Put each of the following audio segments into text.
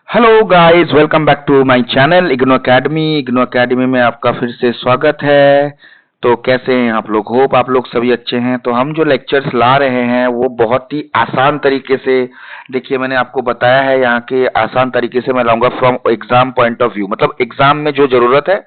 Hello guys, welcome back to my channel IGNOU academy. IGNOU academy में आपका फिर से स्वागत है। तो कैसे हैं आप लोग? होप आप लोग सभी अच्छे हैं। तो हम जो लेक्चर्स ला रहे हैं वो बहुत ही आसान तरीके से, देखिए मैंने आपको बताया है यहाँ के आसान तरीके से मैं लाऊंगा from exam point of view. मतलब एग्जाम में जो जरूरत है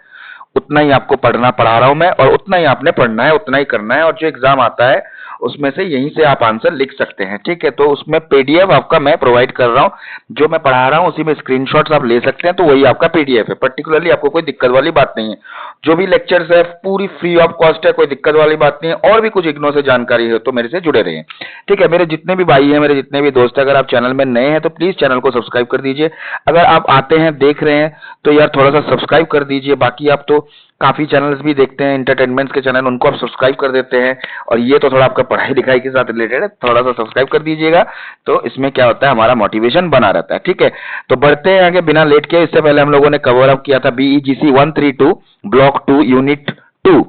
उतना ही आपको पढ़ा रहा हूं मैं, और उतना ही आपने पढ़ना है, उतना ही करना है, और जो एग्जाम आता है उसमें से यहीं से आप आंसर लिख सकते हैं। ठीक है, तो उसमें पीडीएफ आपका मैं प्रोवाइड कर रहा हूं, जो मैं पढ़ा रहा हूं उसी में स्क्रीनशॉट्स आप ले सकते हैं, तो वही आपका पीडीएफ है। पर्टिकुलरली आपको कोई दिक्कत वाली बात नहीं है। जो भी लेक्चर्स है पूरी फ्री ऑफ कॉस्ट है, कोई दिक्कत वाली बात नहीं है। और भी कुछ इग्नो से जानकारी है तो मेरे से जुड़े रहिए। ठीक है, मेरे जितने भी भाई हैं, मेरे जितने भी दोस्त हैं, अगर आप चैनल में नए हैं तो प्लीज चैनल को सब्सक्राइब कर दीजिए। अगर आप आते हैं, देख रहे हैं, तो यार थोड़ा सा सब्सक्राइब कर दीजिए। बाकी आप तो काफी चैनल्स भी देखते हैं, एंटरटेनमेंट के चैनल, उनको आप सब्सक्राइब कर देते हैं, और ये तो थोड़ा आपका पढ़ाई लिखाई के साथ रिलेटेड है, थोड़ा सा सब्सक्राइब कर दीजिएगा। तो इसमें क्या होता है, हमारा मोटिवेशन बना रहता है। ठीक है, तो बढ़ते हैं आगे बिना लेट के। इससे पहले हम लोगों ने कवर अप किया था BEGC 132 ब्लॉक 2 यूनिट 2।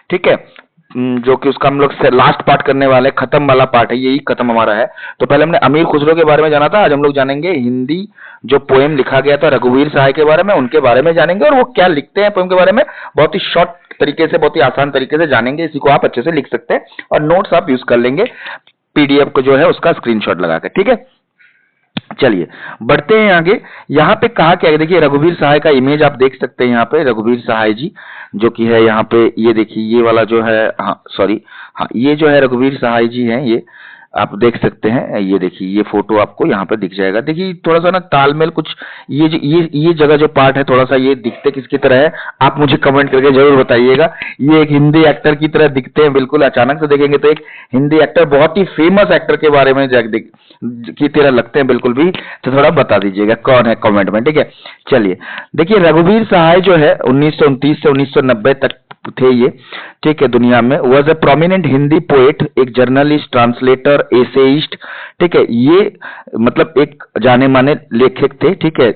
ठीक है, जो कि उसका हम लोग से लास्ट पार्ट करने वाले, खत्म वाला पार्ट है, यही खत्म हमारा है। तो पहले हमने अमीर खुसरो के बारे में जाना था, आज हम लोग जानेंगे हिंदी जो पोएम लिखा गया था रघुवीर सहाय के बारे में, उनके बारे में जानेंगे, और वो क्या लिखते हैं पोएम के बारे में बहुत ही शॉर्ट तरीके से, बहुत ही आसान तरीके से जानेंगे। इसी को आप अच्छे से लिख सकते हैं और नोट्स आप यूज कर लेंगे पीडीएफ को जो है उसका स्क्रीनशॉट लगा के। ठीक है, चलिए बढ़ते हैं आगे। यहाँ पे कहा क्या है, देखिए रघुवीर सहाय का इमेज आप देख सकते हैं यहाँ पे, रघुवीर सहाय जी जो कि है यहाँ पे, ये देखिए ये वाला जो है, हाँ सॉरी, हाँ ये जो है रघुवीर सहाय जी हैं, ये आप देख सकते हैं। ये देखिए ये फोटो आपको यहाँ पे दिख जाएगा। देखिए थोड़ा सा ना तालमेल कुछ, ये जगह जो पार्ट है थोड़ा सा ये दिखते किसकी तरह है, आप मुझे कमेंट करके जरूर बताइएगा। ये एक हिंदी एक्टर की तरह दिखते हैं, बिल्कुल अचानक से देखेंगे तो एक हिंदी एक्टर, बहुत ही फेमस एक्टर के बारे में की तरह लगते हैं बिल्कुल भी। तो थोड़ा बता दीजिएगा कौन है कमेंट में। ठीक है, चलिए देखिए रघुवीर सहाय जो है 1929 से 1990 तक थे ये। ठीक है, दुनिया में was a prominent Hindi poet, एक जर्नलिस्ट, ट्रांसलेटर, एसेइस्ट। ठीक है, ये मतलब एक जाने माने लेखक थे। ठीक है,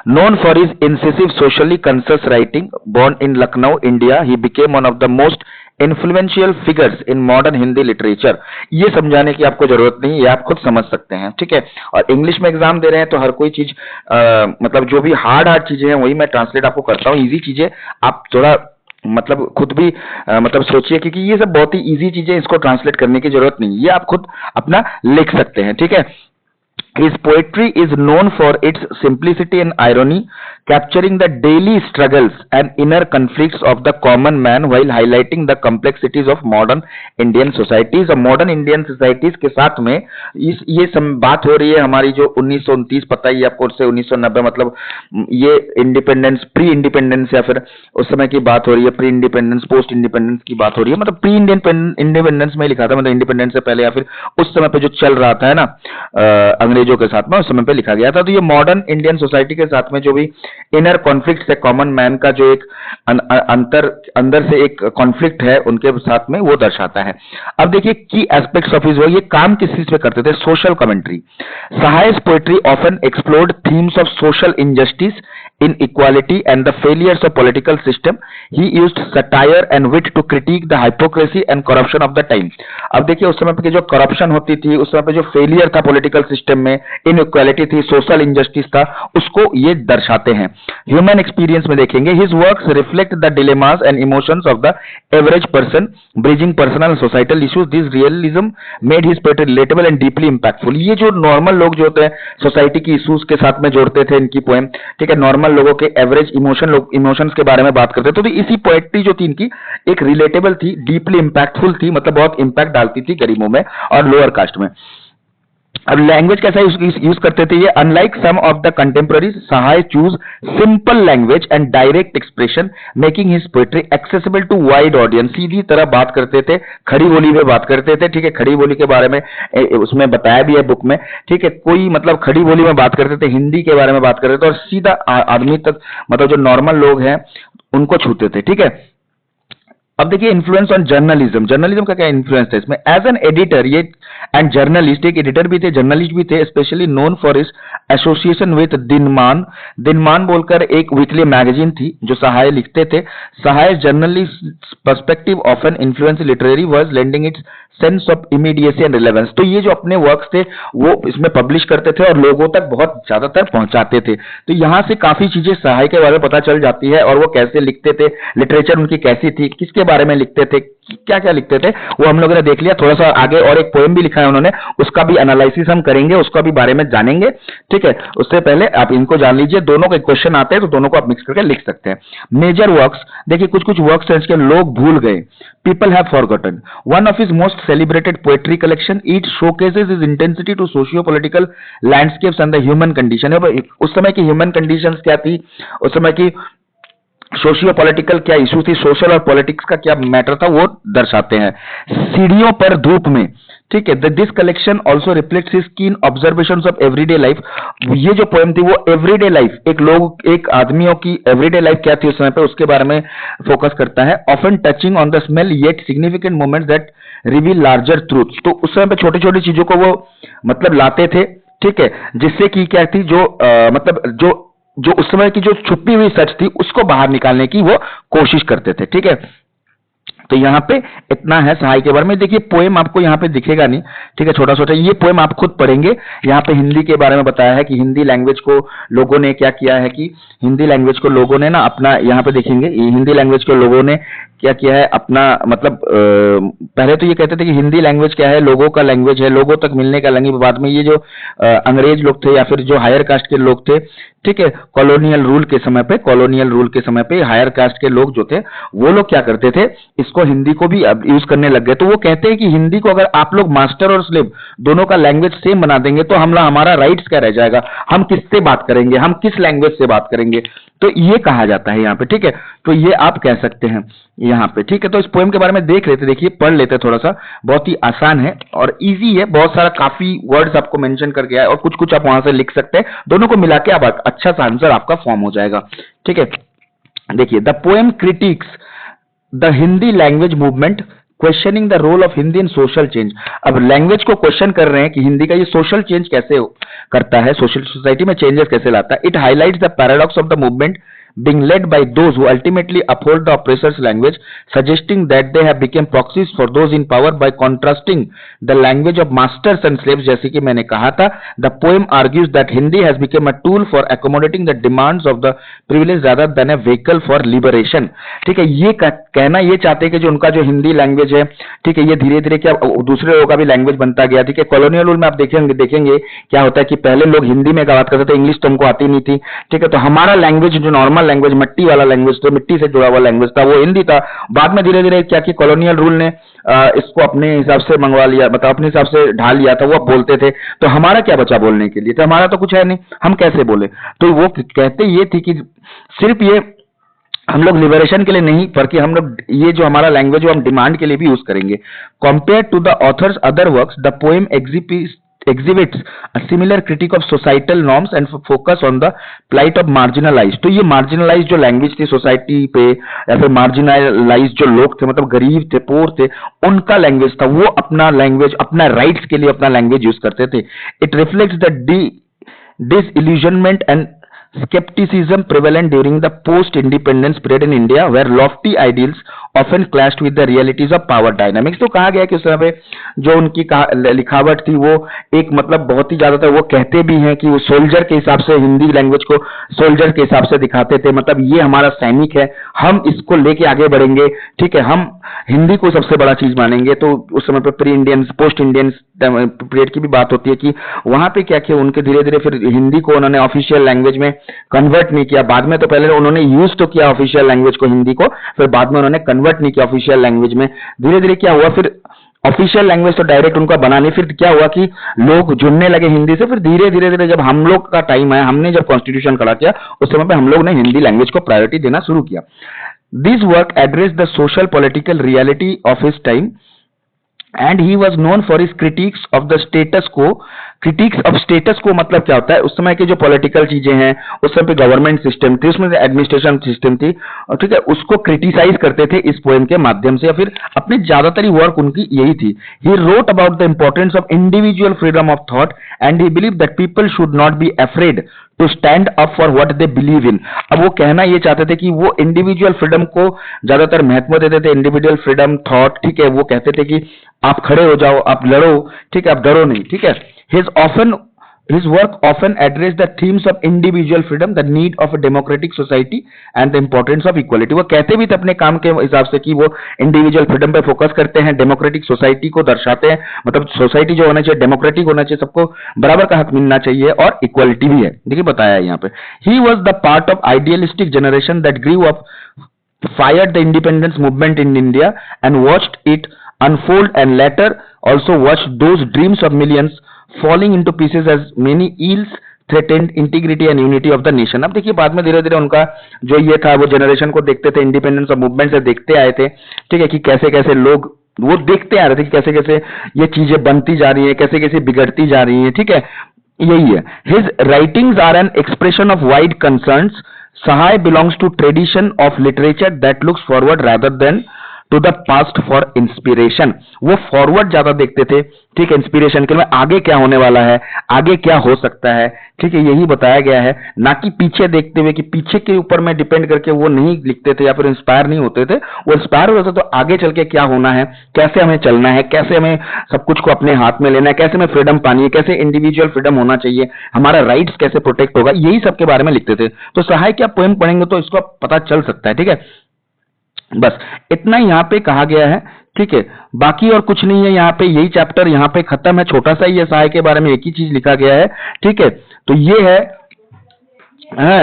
known for his incisive socially conscious writing, born in Lucknow, India, he became one of the most influential figures in modern Hindi literature। ये समझाने की आपको जरूरत नहीं, ये आप खुद समझ सकते हैं। ठीक है, और इंग्लिश में एग्जाम दे रहे हैं तो हर कोई चीज मतलब जो भी हार्ड चीजें हैं वही मैं ट्रांसलेट आपको करता हूँ। इजी चीजें आप थोड़ा मतलब खुद भी मतलब सोचिए, क्योंकि ये सब बहुत ही इजी चीजें, इसको ट्रांसलेट करने की जरूरत नहीं, ये आप खुद अपना लिख सकते हैं। ठीक है, his poetry is known for its simplicity and irony, capturing the daily struggles and inner conflicts of the common man while highlighting the complexities of modern Indian societies। और modern Indian societies के साथ में ये बात हो रही है हमारी जो 1929, पता ही आपको, से 1990, मतलब ये इंडिपेंडेंस, प्री इंडिपेंडेंस या फिर उस समय की बात हो रही है, प्री इंडिपेंडेंस, पोस्ट इंडिपेंडेंस की बात हो रही है। मतलब प्री इंडिपेंडेंस में लिखा था, मतलब इंडिपेंडेंस से पहले या फिर उस समय पे जो चल रहा था, है ना, अंग्रेजों के साथ में, उस समय पे लिखा गया था। तो ये मॉडर्न इंडियन सोसाइटी के साथ में जो भी इनर कॉन्फ्लिक्ट है, कॉमन मैन का जो एक अंदर से एक कॉन्फ्लिक्ट है उनके साथ में, वो दर्शाता है। अब देखिए की एस्पेक्ट्स ऑफ हिज वर्क, ये काम किस चीज पे करते थे, social commentary. Sahay's poetry often explored themes of social injustice, inequality and the failures of political system. He used satire and wit to critique the hypocrisy and corruption of the time। अब देखिए उस समय पे जो करप्शन होती थी, उस समय पे जो फेलियर था पॉलिटिकल सिस्टम में, इनइक्वालिटी थी, सोशल इनजस्टिस था, उसको ये दर्शाते हैं। ह्यूमन एक्सपीरियंस में देखेंगे, his works reflect the dilemmas and emotions of the average person, bridging personal and societal issues. This realism made his poetry relatable and deeply impactful. ये जो नॉर्मल लोग जो होते हैं सोसाइटी की इश्यूज के साथ में जोड़ते थे इनकी पोएम। ठीक है, नॉर्मल लोगों के एवरेज इमोशंस के बारे में बात करते थे। तो इसी पोएट्री जो थी इनकी एक रिलेटेबल थी, डीपली इंपैक्टफुल थी, मतलब बहुत इंपैक्ट डालती थी गरीबों में और लोअर कास्ट में। अब लैंग्वेज कैसा यूज करते थे ये, unlike some of the contemporaries, Sahay choose simple language and direct expression, making his poetry accessible to wide audience. सीधी तरह बात करते थे, खड़ी बोली में बात करते थे। ठीक है, खड़ी बोली के बारे में उसमें बताया भी है बुक में। ठीक है, कोई मतलब खड़ी बोली में बात करते थे, हिंदी के बारे में बात करते थे, और सीधा आदमी तक, मतलब जो नॉर्मल लोग हैं उनको छूते थे। ठीक है, अब देखिए इन्फ्लुएंस ऑन जर्नलिज्म, जर्नलिज्म का क्या इन्फ्लुएंस है इसमें। एज एन एडिटर ये एंड जर्नलिस्ट, एक एडिटर भी थे, जर्नलिस्ट भी थे, specially known for his association with Dinman. Dinman बोलकर एक वीकली मैगजीन थी जो सहाय लिखते थे। Sahay journalist perspective of an influence literary verse lending its sense of immediacy and relevance. तो ये जो अपने वर्क्स थे वो इसमें पब्लिश करते थे और लोगों तक बहुत ज्यादातर पहुंचाते थे। तो यहां से काफी चीजें सहाय के बारे में पता चल जाती है और वो कैसे लिखते थे, लिटरेचर उनकी कैसी थी, किसके बारे में लिखते थे, क्या क्या लिखते थे, वो हम लोगों ने देख लिया। थोड़ा सा आगे और एक पोएम भी लिखा है उन्होंने, उसका भी एनालिसिस हम करेंगे, उसका भी बारे में जानेंगे। ठीक है, उससे पहले आप इनको जान लीजिए, दोनों के क्वेश्चन आते हैं तो दोनों को आप मिक्स करके लिख सकते हैं। मेजर वर्क्स, देखिए कुछ कुछ वर्क्स हैं इसके लोग भूल गए, people have forgotten. One of his most celebrated poetry collection, it showcases his intensity to socio political landscapes and the human condition. उस समय की ह्यूमन कंडीशंस क्या थी, उस समय की सोशियो पॉलिटिकल क्या इशू थी, सोशल और पॉलिटिक्स का क्या मैटर था, वो दर्शाते हैं। सीढ़ियों पर धूप में, ठीक है, this collection also reflects his कीन ऑब्जर्वेशंस ऑफ एवरीडे लाइफ। ये जो पोएम थी वो एवरीडे लाइफ, एक आदमियों की एवरीडे लाइफ क्या थी उस समय पे, उसके बारे में फोकस करता है। Often touching on the smell yet significant moments that reveal larger truth. तो उस समय पे छोटी छोटी चीजों को वो मतलब लाते थे, ठीक है, जिससे कि क्या थी, जो मतलब जो उस समय की जो छुपी हुई सच थी उसको बाहर निकालने की वो कोशिश करते थे। ठीक है, तो यहां पे इतना है सहाय के बारे में। देखिए पोएम आपको यहां पे दिखेगा नहीं, ठीक है, छोटा छोटा, ये पोएम आप खुद पढ़ेंगे। यहां पे हिंदी के बारे में बताया है कि हिंदी लैंग्वेज को लोगों ने क्या किया है, कि हिंदी लैंग्वेज को लोगों ने ना अपना, यहां पे देखेंगे ये हिंदी लैंग्वेज को लोगों ने क्या किया है अपना, मतलब पहले तो ये कहते थे कि हिंदी लैंग्वेज क्या है, लोगों का लैंग्वेज है, लोगों तक मिलने का लैंग्वेज। बाद में ये जो अंग्रेज लोग थे या फिर जो हायर कास्ट के लोग थे, ठीक है, कॉलोनियल रूल के समय पे हायर कास्ट के लोग जो थे वो लोग क्या करते थे, इसको हिंदी को भी अब यूज करने लग गए। तो वो कहते हैं कि हिंदी को अगर आप लोग मास्टर और स्लेव दोनों का लैंग्वेज सेम बना देंगे तो हमारा राइट्स क्या रह जाएगा, हम किससे बात करेंगे, हम किस लैंग्वेज से बात करेंगे। तो ये कहा जाता है यहाँ पे, ठीक है, तो ये आप कह सकते हैं यहाँ पे, ठीक है। तो इस पोएम के बारे में देख लेते, देखिए पढ़ लेते थोड़ा सा, बहुत ही आसान है और इजी है, बहुत सारा काफी वर्ड्स आपको मेंशन कर गया है और कुछ कुछ आप वहां से लिख सकते हैं, दोनों को मिला के आप अच्छा सा आंसर आपका फॉर्म हो जाएगा। ठीक है, देखिए the poem critics the Hindi language movement questioning the role of Hindi in social change. अब लैंग्वेज को क्वेश्चन कर रहे हैं कि हिंदी का ये सोशल चेंज कैसे करता है, सोशल सोसाइटी में चेंजेस कैसे लाता है। It highlights the paradox of the movement being led by those who ultimately uphold the oppressor's language, suggesting that they have become proxies for those in power by contrasting the language of masters and slaves। जैसे कि मैंने कहा था, the poem argues that Hindi has become a tool for accommodating the demands of the privileged rather than a vehicle for liberation। ठीक है, ये कहना ये चाहते हैं कि जो उनका जो हिंदी लैंग्वेज है, ठीक है, ये धीरे धीरे क्या दूसरे लोगों का भी लैंग्वेज बनता गया। ठीक है, कॉलोनियल रूल में आप देखेंगे क्या होता है कि पहले लोग हिंदी में बात करते थे, इंग्लिश तो हमको आती नहीं थी। ठीक है, तो हमारा लैंग्वेज जो नॉर्मल लैंग्वेज, मट्टी वाला लैंग्वेज, तो मिट्टी से जुड़ा हुआ लैंग्वेज था, वो हिंदी था। बाद में धीरे धीरे क्या कि कॉलोनियल रूल ने इसको अपने हिसाब से मंगवा लिया, मतलब अपने हिसाब से ढाल लिया था, वो बोलते थे। तो हमारा क्या बचा बोलने के लिए, तो हमारा तो कुछ है नहीं, हम कैसे बोले। तो वो कहते ये थी कि सिर्फ ये हम लोग लिबरेशन के लिए नहीं, बल्कि हम लोग ये जो हमारा लैंग्वेज वो हम डिमांड के लिए भी यूज करेंगे। Compare to the authors other works, the poem exhibits a similar critique of societal norms and focus on the plight of marginalized। तो ये marginalized जो लैंग्वेज थी सोसाइटी पे, या फिर marginalized जो लोग थे, मतलब गरीब थे, पोर थे, उनका लैंग्वेज था, वो अपना लैंग्वेज, अपना राइट्स के लिए अपना लैंग्वेज यूज करते थे। It reflects the disillusionment and skepticism prevalent during the post-independence period in India, where lofty ideals often clashed with the realities of power dynamics। तो कहा गया कि उस समय पे जो उनकी लिखावट थी वो एक मतलब बहुत ही ज्यादातर वो कहते भी हैं कि वो सोल्जर के हिसाब से हिंदी लैंग्वेज को सोल्जर के हिसाब से दिखाते थे, मतलब ये हमारा सैनिक है, हम इसको लेके आगे बढ़ेंगे। ठीक है, हम हिंदी को सबसे बड़ा चीज मानेंगे। तो उस समय पे pre Indians, post Indians period की भी बात होती है कि वहां पे क्या किया, उनके धीरे धीरे फिर हिंदी को उन्होंने ऑफिशियल लैंग्वेज में कन्वर्ट नहीं किया। बाद में तो पहले उन्होंने यूज तो किया ऑफिशियल लैंग्वेज को, हिंदी को, फिर बाद में उन्होंने कन्वर्ट नहीं किया ऑफिशियल लैंग्वेज में। धीरे धीरे क्या हुआ, फिर ऑफिशियल लैंग्वेज तो डायरेक्ट उनका बना नहीं, फिर क्या हुआ कि लोग जुड़ने लगे हिंदी से। फिर धीरे धीरे जब हम लोग का टाइम आया, हमने जब कॉन्स्टिट्यूशन खड़ा किया, उस समय पे हम लोग ने हिंदी लैंग्वेज को प्रायोरिटी देना शुरू किया। This work address the social political reality of his time and he was known for his critiques of the status quo, critics of status को मतलब क्या होता है, उस समय की जो पॉलिटिकल चीजें हैं, उस समय पे गवर्नमेंट सिस्टम थी, उसमें एडमिनिस्ट्रेशन सिस्टम थी, और ठीक है, उसको क्रिटिसाइज करते थे इस पोएम के माध्यम से, या फिर अपनी ज्यादातर वर्क उनकी यही थी. He wrote about the importance of individual freedom of thought and he believe that people should not be afraid to stand up for what they believe in. अब वो कहना ये चाहते थे कि वो इंडिविजुअल फ्रीडम को ज्यादातर महत्व देते थे, इंडिविजुअल फ्रीडम थॉट, ठीक है, वो कहते थे कि आप खड़े हो जाओ, आप लड़ो, ठीक है, आप डरो नहीं, ठीक है. His work often addressed the themes of individual freedom, the need of a democratic society and the importance of equality. वो कहते भी थे अपने काम के हिसाब से कि वो इंडिविजुअल फ्रीडम पे फोकस करते हैं, डेमोक्रेटिक सोसाइटी को दर्शाते हैं, मतलब सोसाइटी जो होना चाहिए डेमोक्रेटिक होना चाहिए, सबको बराबर का हक मिलना चाहिए, और इक्वालिटी भी है. देखिए बताया है यहाँ पे. He was the part of idealistic generation that grew up, fired the independence movement in India and watched it unfold, and later also watched those dreams of millions falling into pieces as many ills threatened integrity and unity of the nation. अब देखिए बाद में धीरे धीरे उनका जो ये था, वो जनरेशन को देखते थे, इंडिपेंडेंस ऑफ मूवमेंट से देखते आए थे, ठीक है, कि कैसे कैसे लोग वो देखते आ रहे थे कि कैसे कैसे ये चीजें बनती जा रही है, कैसे कैसे बिगड़ती जा रही है, ठीक है, यही है. His writings are an expression of wide concerns. Sahay belongs to tradition of literature that looks forward rather than to the past for inspiration. वो फॉरवर्ड ज्यादा देखते थे, ठीक है, इंस्पिरेशन के लिए आगे क्या होने वाला है, आगे क्या हो सकता है, ठीक है, यही बताया गया है, ना कि पीछे देखते हुए कि पीछे के ऊपर में डिपेंड करके वो नहीं लिखते थे या फिर इंस्पायर नहीं होते थे. वो इंस्पायर होते थे तो आगे चल के क्या होना है, कैसे हमें चलना है, कैसे हमें सब कुछ को अपने हाथ में लेना है, कैसे हमें फ्रीडम पानी है, कैसे इंडिविजुअल फ्रीडम होना चाहिए, हमारा राइट्स कैसे प्रोटेक्ट होगा, यही सब के बारे में लिखते थे. तो सहाय क्या पोएम पढ़ेंगे तो इसको पता चल सकता है, ठीक है. बस इतना ही यहाँ पे कहा गया है, ठीक है, बाकी और कुछ नहीं है. यहाँ पे यही चैप्टर यहाँ पे खत्म है, छोटा सा ही है, सहाय के बारे में एक ही चीज लिखा गया है, ठीक है. तो ये है,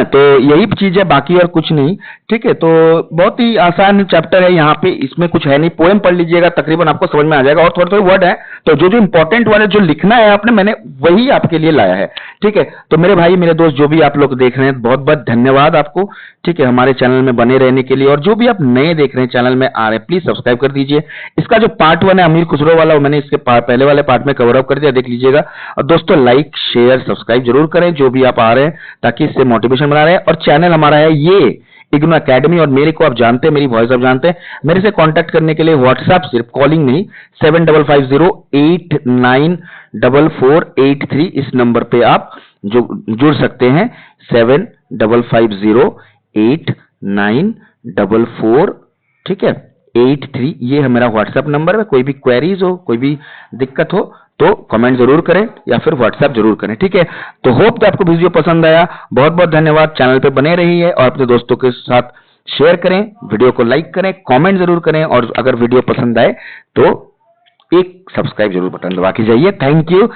तो यही चीज है, बाकी और कुछ नहीं, ठीक है. तो बहुत ही आसान चैप्टर है, यहाँ पे इसमें कुछ है नहीं, पोएम पढ़ लीजिएगा, तकरीबन आपको समझ में आ जाएगा, और थोड़े थोड़े वर्ड है, तो जो जो इंपॉर्टेंट वाले जो लिखना है आपने, मैंने वही आपके लिए लाया है, ठीक है. तो मेरे भाई मेरे दोस्त जो भी आप लोग देख रहे हैं, बहुत बहुत धन्यवाद आपको, ठीक है, हमारे चैनल में बने रहने के लिए. और जो भी आप नए देख रहे हैं, चैनल में आ रहे हैं, प्लीज सब्सक्राइब कर दीजिए. इसका जो पार्ट 1 है अमीर खुसरो वाला, वो मैंने इसके पहले वाले पार्ट में कवर अप कर दिया, देख लीजिएगा. और दोस्तों लाइक शेयर सब्सक्राइब जरूर करें जो भी आप आ रहे हैं, ताकि इससे मोटिवेशन बना रहे हैं. और चैनल हमारा है ये इग्नू एकेडमी, और मेरे को आप जानते हैं, मेरी वॉइस आप जानते हैं. मेरे से कांटेक्ट करने के लिए व्हाट्सएप, सिर्फ कॉलिंग नहीं, 7550894483 इस नंबर पे आप जो जुड़ सकते हैं. 75508944, ठीक है, 83, ये है मेरा व्हाट्सएप नंबर है. कोई भी क्वेरीज हो, कोई भी दिक्कत हो तो कमेंट जरूर करें या फिर व्हाट्सएप जरूर करें, ठीक है. तो होप कि आपको वीडियो पसंद आया. बहुत बहुत धन्यवाद. चैनल पे बने रहिए और अपने दोस्तों के साथ शेयर करें, वीडियो को लाइक करें, कमेंट जरूर करें, और अगर वीडियो पसंद आए तो एक सब्सक्राइब जरूर बटन दबा के जाइए. Thank you.